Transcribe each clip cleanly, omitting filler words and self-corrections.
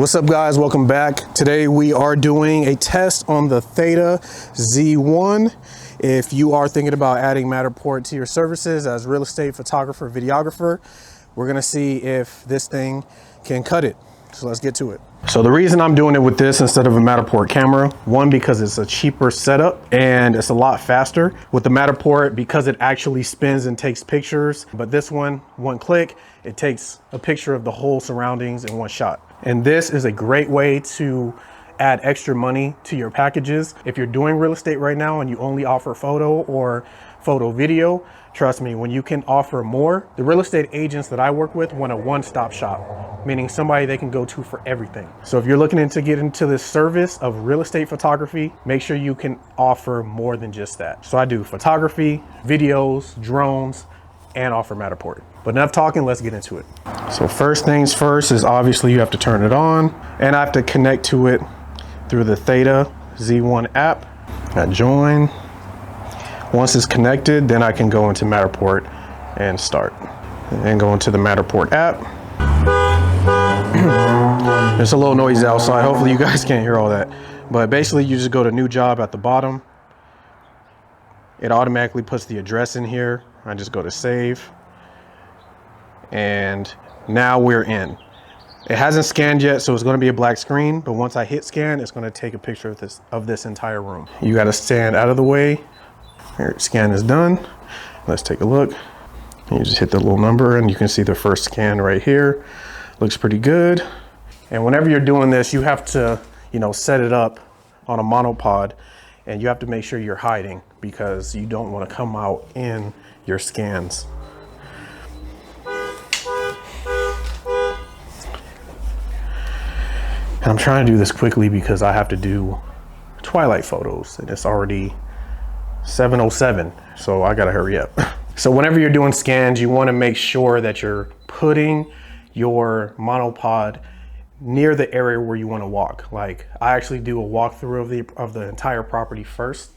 What's up guys, welcome back. Today we are doing a test on the Theta Z1. If you are thinking about adding Matterport to your services as real estate photographer, videographer, we're gonna see if this thing can cut it. So let's get to it. So the reason I'm doing it with this instead of a Matterport camera, one, because it's a cheaper setup and it's a lot faster. With the Matterport, because it actually spins and takes pictures, but this one click, it takes a picture of the whole surroundings in one shot. And this is a great way to add extra money to your packages. If you're doing real estate right now and you only offer photo or photo video, trust me, when you can offer more, the real estate agents that I work with want a one-stop shop, meaning somebody they can go to for everything. So if you're looking to get into this service of real estate photography, make sure you can offer more than just that. So I do photography, videos, drones, and offer Matterport. But enough talking, let's get into it. So first things first is obviously you have to turn it on, and I have to connect to it through the Theta Z1 app. I join. Once it's connected, then I can go into Matterport and start. And go into the Matterport app. There's a little noise outside. Hopefully you guys can't hear all that. But basically you just go to new job at the bottom. It automatically puts the address in here. I just go to save. And now we're in. It hasn't scanned yet, so it's going to be a black screen, but once I hit scan, it's going to take a picture of this entire room. You got to stand out of the way. Here, scan is done. Let's take a look. You just hit the little number and you can see the first scan right here. Looks pretty good. And whenever you're doing this, you have to, set it up on a monopod, and you have to make sure you're hiding because you don't want to come out in your scans. And I'm trying to do this quickly because I have to do twilight photos and it's already 7:07, so I gotta hurry up. So whenever you're doing scans, you wanna make sure that you're putting your monopod near the area where you wanna walk. Like I actually do a walkthrough of the entire property first.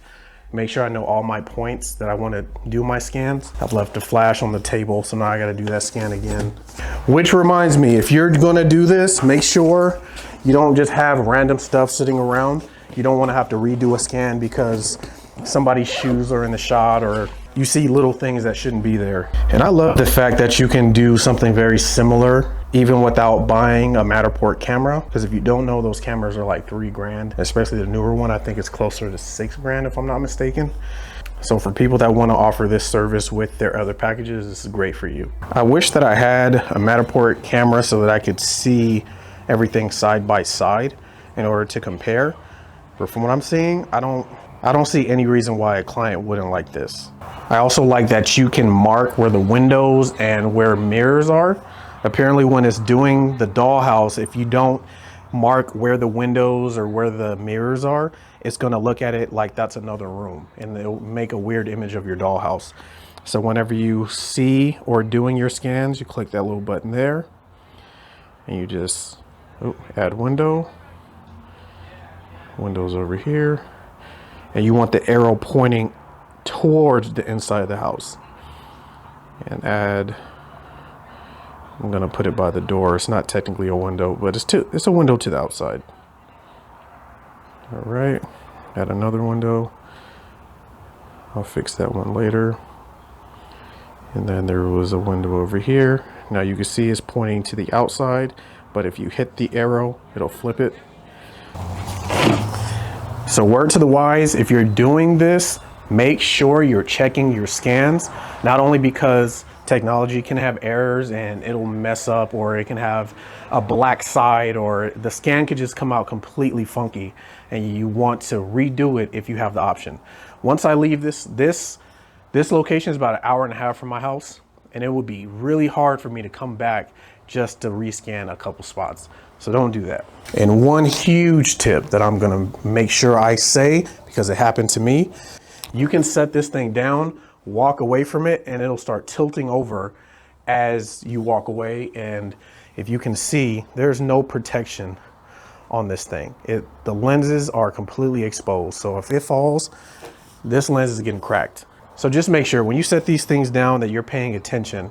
Make sure I know all my points that I wanna do my scans. I've left a flash on the table, so now I gotta do that scan again. Which reminds me, if you're gonna do this, make sure you don't just have random stuff sitting around. You don't want to have to redo a scan because somebody's shoes are in the shot or you see little things that shouldn't be there. And I love the fact that you can do something very similar even without buying a Matterport camera, because if you don't know, those cameras are like $3 grand, especially the newer one. I think it's closer to $6 grand if I'm not mistaken. So for people that want to offer this service with their other packages, this is great for you. I wish that I had a Matterport camera so that I could see everything side by side in order to compare. But from what I'm seeing, I don't see any reason why a client wouldn't like this. I also like that you can mark where the windows and where mirrors are. Apparently when it's doing the dollhouse, if you don't mark where the windows or where the mirrors are, it's gonna look at it like that's another room and it'll make a weird image of your dollhouse. So whenever you see or doing your scans, you click that little button there and you just add window. Windows over here. And you want the arrow pointing towards the inside of the house. And add, I'm gonna put it by the door. It's not technically a window, but it's a window to the outside. All right, add another window. I'll fix that one later. And then there was a window over here. Now you can see it's pointing to the outside, but if you hit the arrow, it'll flip it. So word to the wise, if you're doing this, make sure you're checking your scans, not only because technology can have errors and it'll mess up, or it can have a black side, or the scan could just come out completely funky and you want to redo it if you have the option. Once I leave this location is about 1.5 hours from my house, and it would be really hard for me to come back just to rescan a couple spots. So don't do that. And one huge tip that I'm gonna make sure I say, because it happened to me, you can set this thing down, walk away from it, and it'll start tilting over as you walk away. And if you can see, there's no protection on this thing. The lenses are completely exposed. So if it falls, this lens is getting cracked. So just make sure when you set these things down that you're paying attention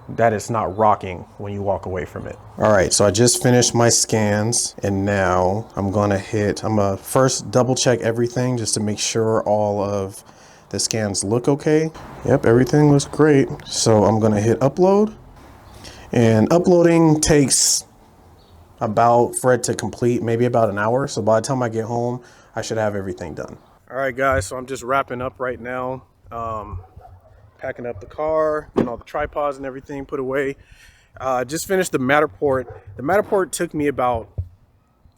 that it's not rocking when you walk away from it. All right, so I just finished my scans, and now I'm gonna first double check everything just to make sure all of the scans look okay. Yep, everything looks great. So I'm gonna hit upload, and uploading takes for it to complete, maybe about an hour. So by the time I get home, I should have everything done. All right, guys, so I'm just wrapping up right now. Packing up the car, getting all the tripods and everything put away. Just finished the Matterport. The Matterport took me about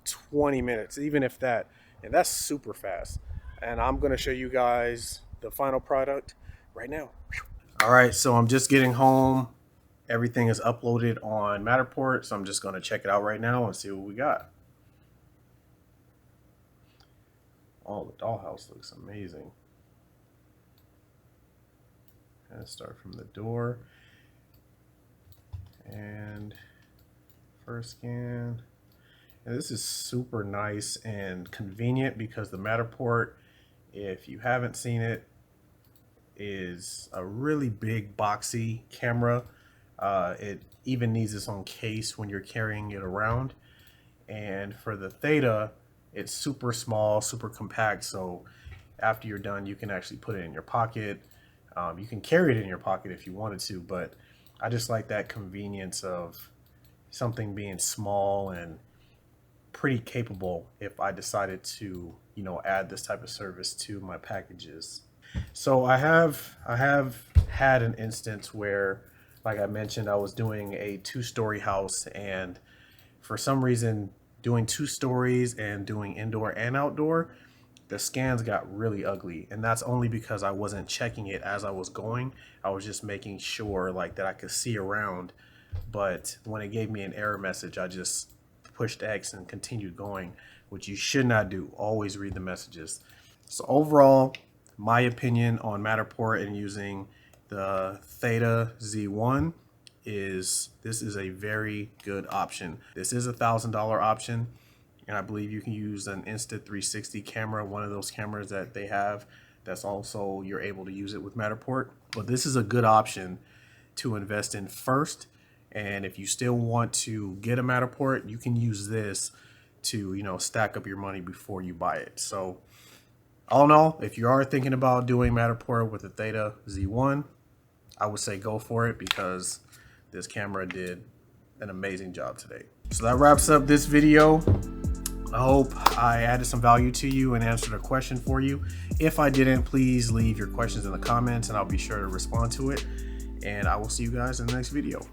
20 minutes, even if that, and that's super fast. And I'm gonna show you guys the final product right now. All right, so I'm just getting home. Everything is uploaded on Matterport, so I'm just gonna check it out right now and see what we got. Oh, the dollhouse looks amazing. Let's start from the door. And first scan. And this is super nice and convenient because the Matterport, if you haven't seen it, is a really big boxy camera. It even needs its own case when you're carrying it around. And for the Theta, it's super small, super compact. So after you're done, you can actually put it in your pocket. You can carry it in your pocket if you wanted to, but I just like that convenience of something being small and pretty capable if I decided to, you know, add this type of service to my packages. So I have had an instance where, like I mentioned, I was doing a 2-story house, and for some reason doing 2 stories and doing indoor and outdoor, the scans got really ugly, and that's only because I wasn't checking it as I was going. I was just making sure like that I could see around, but when it gave me an error message, I just pushed X and continued going, which you should not do. Always read the messages. So overall, my opinion on Matterport and using the Theta Z1 is this is a very good option. This is a $1,000 option. And I believe you can use an Insta360 camera, one of those cameras that they have. That's also, you're able to use it with Matterport. But this is a good option to invest in first. And if you still want to get a Matterport, you can use this to, you know, stack up your money before you buy it. So all in all, if you are thinking about doing Matterport with the Theta Z1, I would say go for it because this camera did an amazing job today. So that wraps up this video. I hope I added some value to you and answered a question for you. If I didn't, please leave your questions in the comments and I'll be sure to respond to it. And I will see you guys in the next video.